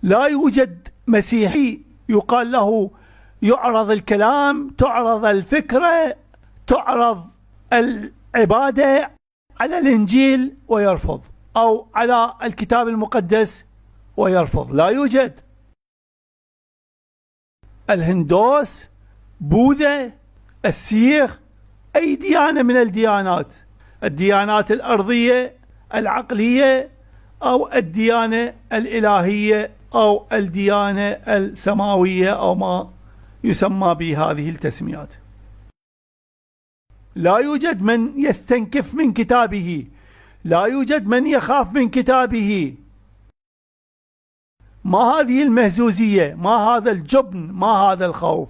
لا يوجد مسيحي يقال له يعرض الكلام، تعرض الفكرة، تعرض العبادة على الإنجيل ويرفض، أو على الكتاب المقدس ويرفض. لا يوجد. الهندوس، بوذا، السيخ، أي ديانة من الديانات، الديانات الأرضية العقلية أو الديانة الإلهية أو الديانة السماوية أو ما يسمى بهذه التسميات، لا يوجد من يستنكف من كتابه، لا يوجد من يخاف من كتابه. ما هذه المهزوزية، ما هذا الجبن، ما هذا الخوف.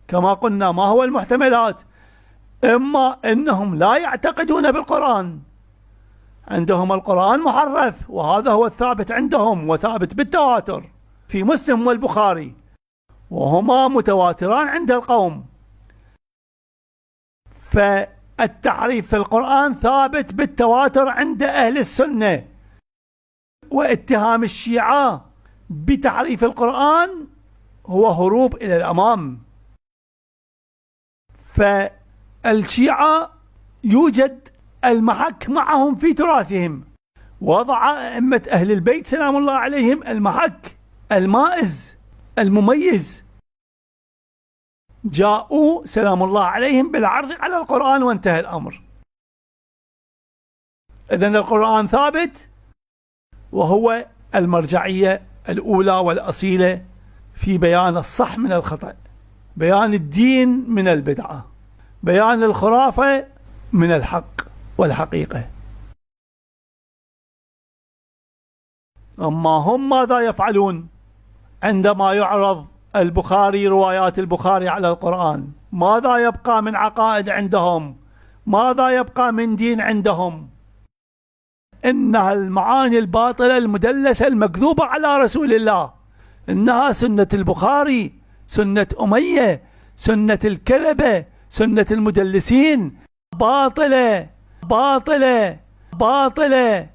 كما قلنا، ما هو المحتملات؟ إما أنهم لا يعتقدون بالقرآن، عندهم القرآن محرف، وهذا هو الثابت عندهم وثابت بالتواتر في مسلم والبخاري، وهما متواتران عند القوم. فالتحريف في القرآن ثابت بالتواتر عند أهل السنة، واتهام الشيعة بتحريف القرآن هو هروب إلى الأمام. فالشيعة يوجد المحك معهم في تراثهم، وضع أئمة أهل البيت سلام الله عليهم المحك المائز المميز، جاءوا سلام الله عليهم بالعرض على القرآن وانتهى الأمر. إذن القرآن ثابت، وهو المرجعية الأولى والأصيلة في بيان الصح من الخطأ، بيان الدين من البدعة، بيان الخرافة من الحق والحقيقة. أما هم ماذا يفعلون عندما يعرض البخاري، روايات البخاري على القرآن؟ ماذا يبقى من عقائد عندهم؟ ماذا يبقى من دين عندهم؟ إنها المعاني الباطلة المدلسة المكذوبة على رسول الله، إنها سنة البخاري، سنة أمية، سنة الكذبة، سنة المدلسين، باطلة باطلة باطلة.